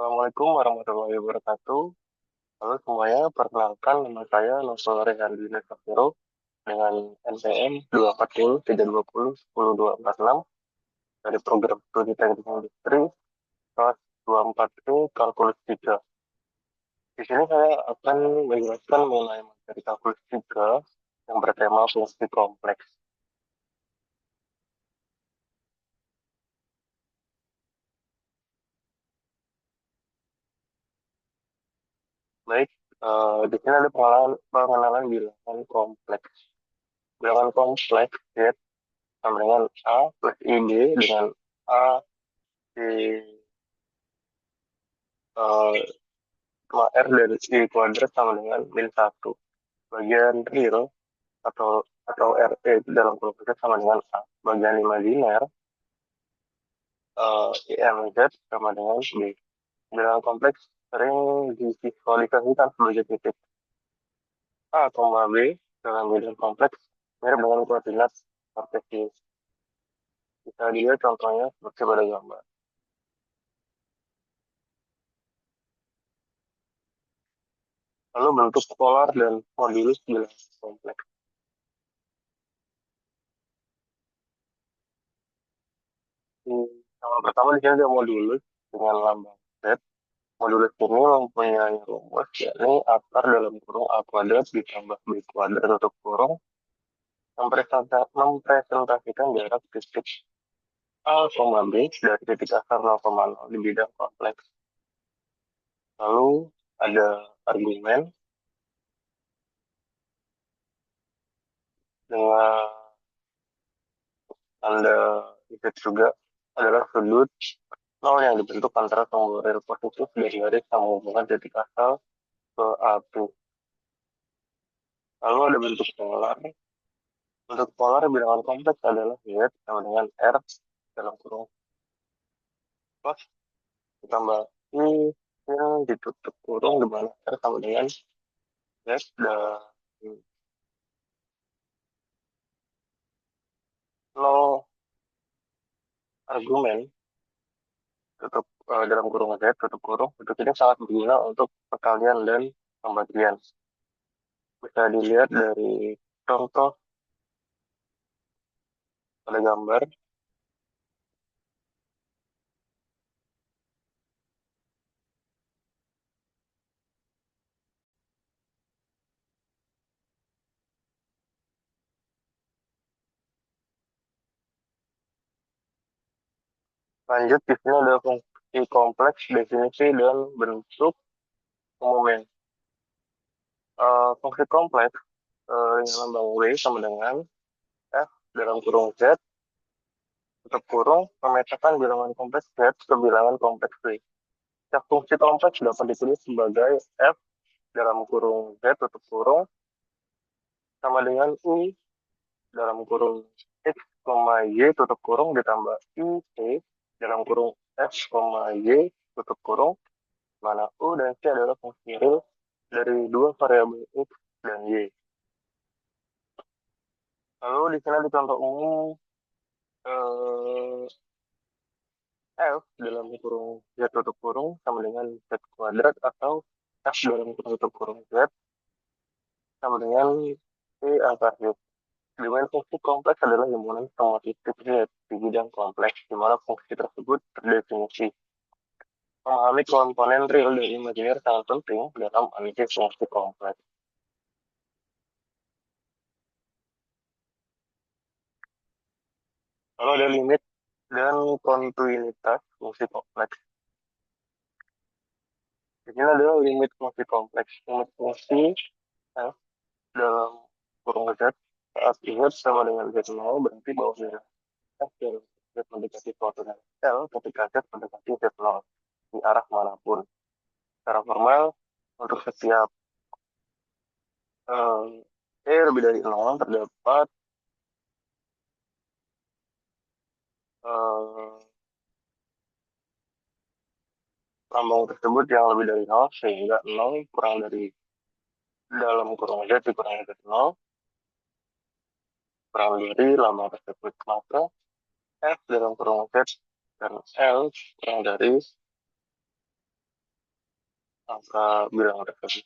Assalamualaikum warahmatullahi wabarakatuh. Halo semuanya, perkenalkan nama saya Novel Rehandi Nesafiro dengan NPM 240 320 10246 dari program studi teknik industri kelas 24E Kalkulus 3. Di sini saya akan menjelaskan mengenai materi Kalkulus 3 yang bertema fungsi kompleks. Baik, di sini ada pengenalan bilangan kompleks. Bilangan kompleks ya, sama dengan A plus IB dengan A di eh, R dari I kuadrat sama dengan min satu. Bagian real atau RE itu dalam kurung besar sama dengan A. Bagian imajiner IMZ sama dengan B. Bilangan kompleks sering divisualisasikan sebagai titik A, B dalam bilangan kompleks mirip dengan koordinat kartesius. Bisa dilihat contohnya seperti pada gambar. Lalu bentuk polar dan modulus bilangan kompleks. Yang pertama di sini ada modulus dengan lambang Z. Modulus ini mempunyai rumus yakni akar dalam kurung A kuadrat ditambah B kuadrat tutup kurung mempresentasikan jarak titik A, B dari titik akar 0,0 di bidang kompleks. Lalu ada argumen dengan tanda titik juga adalah sudut nol yang dibentuk antara tombol rel positif dari garis yang menghubungkan titik asal ke A2. Lalu ada bentuk polar. Bentuk polar bilangan kompleks adalah Z sama dengan R dalam kurung plus ditambah I yang ditutup kurung di mana R sama dengan Z dan nol argumen tutup dalam kurung Z tutup kurung. Bentuk ini sangat berguna untuk perkalian dan pembagian. Bisa dilihat dari contoh pada gambar. Lanjut, di sini ada fungsi kompleks, definisi, dan bentuk umumnya. Fungsi kompleks dengan lambang W sama dengan F dalam kurung Z tutup kurung memetakan bilangan kompleks Z ke bilangan kompleks W. Setiap fungsi kompleks dapat ditulis sebagai F dalam kurung Z tutup kurung sama dengan U dalam kurung X, Y tutup kurung ditambah T dalam kurung F, Y tutup kurung, mana U dan C adalah fungsi real dari dua variabel X dan Y. Lalu di sini ada contoh umum eh, F dalam kurung Z tutup kurung sama dengan Z kuadrat atau F dalam kurung tutup kurung Z sama dengan C akar Z. Dimana fungsi kompleks adalah himpunan semua titik Z di bidang kompleks, di mana fungsi tersebut terdefinisi. Memahami komponen real dan imajiner sangat penting dalam analisis fungsi kompleks. Lalu ada limit dan kontinuitas fungsi kompleks. Di sini adalah limit fungsi kompleks. Limit fungsi F dalam kurung Z saat Z sama dengan Z0 berarti bahwa F dalam Z mendekati koordinat L ketika Z mendekati Z0 di arah manapun. Secara formal, untuk setiap lebih dari 0 terdapat eh, lambang tersebut yang lebih dari 0 sehingga 0 kurang dari dalam kurung Z dikurangi dari 0 kurang dari lambang tersebut. Maka F dalam kurung Z dan L kurang dari angka bilangan tersebut.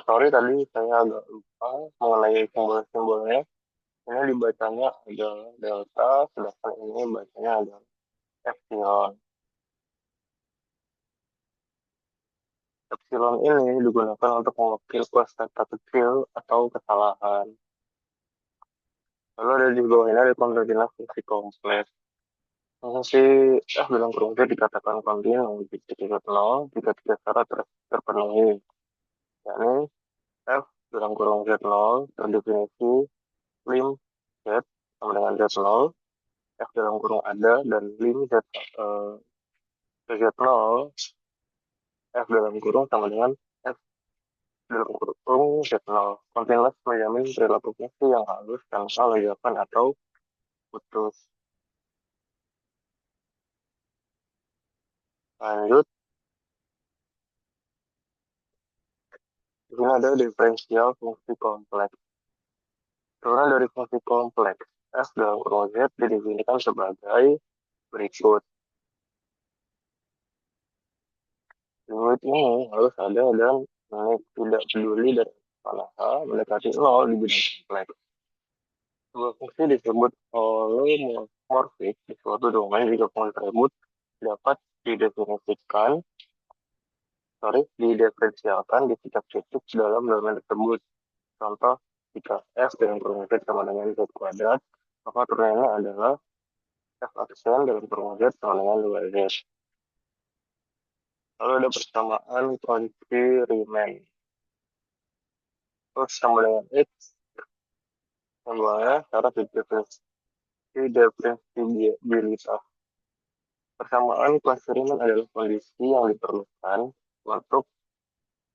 Sorry tadi saya agak lupa mengenai simbol-simbolnya. Ini dibacanya ada delta, sedangkan ini bacanya ada epsilon. Epsilon ini digunakan untuk mewakili kuadrat kecil atau kesalahan. Lalu ada di bawah ini ada koordinat fungsi kompleks. Fungsi F dalam kurung Z dikatakan kontinu jika titik nol jika tiga syarat terpenuhi. Yakni F dalam kurung Z0 terdefinisi lim Z sama dengan Z0, F dalam kurung ada dan lim Z, Z0, F dalam kurung sama dengan F dalam kurung Z0. Continuous menjamin perilaku fungsi yang halus tanpa ledakan atau putus. Lanjut, di sini ada diferensial fungsi kompleks. Turunan dari fungsi kompleks F dalam kurung Z didefinisikan sebagai berikut. Limit ini harus ada dan tidak peduli dari mana H mendekati nol di bidang kompleks. Sebuah fungsi disebut holomorfik di suatu domain jika fungsi tersebut dapat didefinisikan, didiferensialkan di setiap titik dalam domain tersebut. Contoh, jika F dengan kurung Z sama dengan Z kuadrat, maka turunannya adalah F aksen dalam kurung Z sama dengan 2Z. Lalu ada persamaan kunci Riemann. Terus sama dengan X, semuanya cara diferensibilitas. Persamaan kunci Riemann adalah kondisi yang diperlukan untuk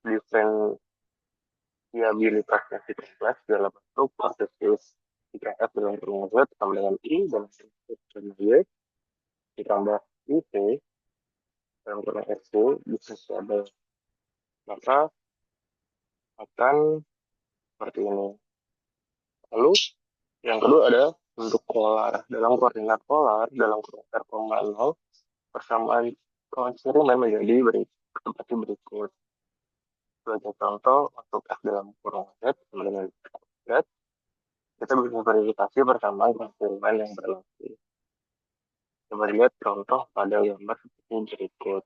diferensiabilitasnya si kompleks dalam bentuk posesif. Jika F dalam kurung Z sama dengan I dan sama Y, ditambah IT dalam kurung XY diferensiabel. Maka akan seperti ini. Lalu yang kedua ada bentuk polar. Dalam koordinat polar, dalam kurung R, 0, persamaan kunci Riemann menjadi seperti berikut. Sebagai contoh, untuk F dalam kurung Z sama dengan Z, kita bisa verifikasi persamaan kunci Riemann yang berlaku. Coba lihat contoh pada gambar seperti berikut.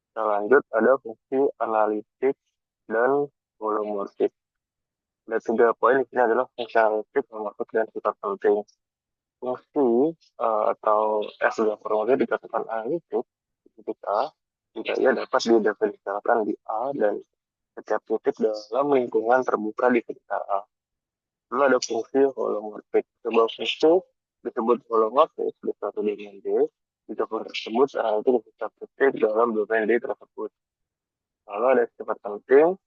Kita lanjut, ada fungsi analitik dan holomorfik. Ada 3 poin di sini adalah fungsi analitik, holomorfik, dan sifat penting. Fungsi atau F dalam kurung Z dikatakan analitik ketika ia dapat didefinisikan di A dan setiap titik dalam lingkungan terbuka di sekitar A. Lalu ada fungsi holomorfik. Sebuah fungsi disebut holomorfik di suatu domain D jika fungsi tersebut itu di setiap titik dalam domain D tersebut. Lalu ada sifat penting.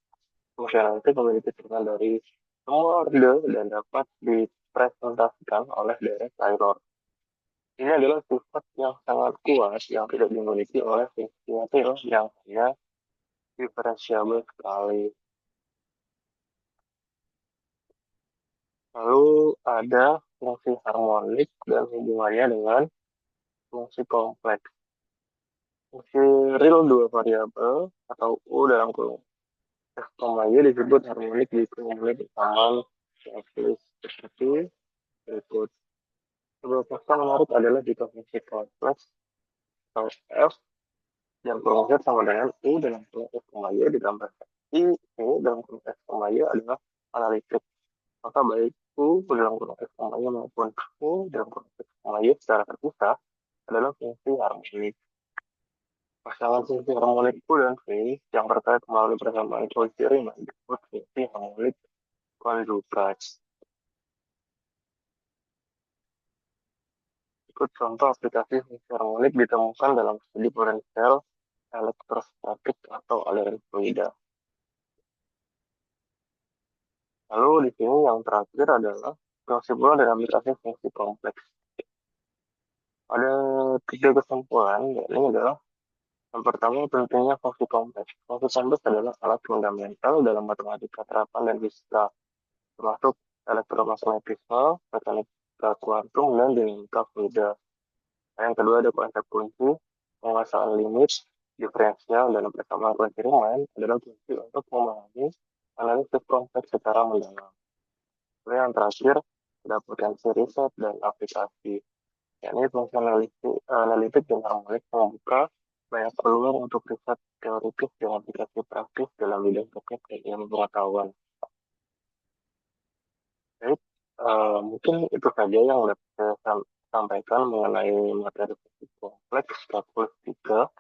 Fungsi analitik memiliki turunan dari semua orde dan dapat dipresentasikan oleh direct Taylor. Ini adalah sifat yang sangat kuat yang tidak dimiliki oleh fungsi material yang hanya diferensiabel sekali. Lalu ada fungsi harmonik dan hubungannya dengan fungsi kompleks. Fungsi real dua variabel atau U dalam kurung F, Y disebut harmonik di kurung bersamaan seperti berikut. Sebuah fakta menarik adalah jika fungsi kompleks atau F yang kurung Z sama dengan U dalam kurung F, Y ditambah I, U dalam kurung F, Y adalah analitik. Maka baik U dalam kurung F, Y maupun U dalam kurung F, Y secara terpisah adalah fungsi harmonik. Pasangan fungsi harmonik U dan V yang terkait melalui persamaan kunci Riemann disebut fungsi harmonik konjugat. Ikut contoh aplikasi fungsi harmonik ditemukan dalam studi potensial elektrostatik atau aliran fluida. Lalu di sini yang terakhir adalah kesimpulan dan aplikasi fungsi kompleks. Ada 3 kesimpulan, yakni adalah Yang pertama pentingnya fungsi kompleks. Fungsi kompleks adalah alat fundamental dalam matematika terapan dan fisika, termasuk elektromagnetisme, mekanika kuantum, dan dinamika fluida. Yang kedua ada konsep kunci, penguasaan limit, diferensial, dan persamaan konfirman adalah kunci untuk memahami analisis kompleks secara mendalam. Lalu yang terakhir, ada potensi riset dan aplikasi. Yakni fungsi analitik dan harmonik membuka banyak peluang untuk riset teoritis dan aplikasi praktis dalam bidang teknik dan ilmu pengetahuan. Baik, mungkin itu saja yang dapat saya sampaikan mengenai materi fisik kompleks kalkulus 3.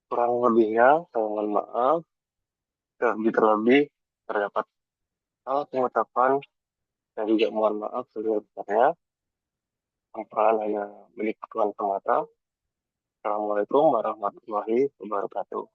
Kurang lebihnya, saya mohon maaf. Lebih terlebih, terdapat salah pengucapan dan juga mohon maaf sebesar-besarnya. Kesalahan hanya milik Tuhan semata. Assalamualaikum warahmatullahi wabarakatuh.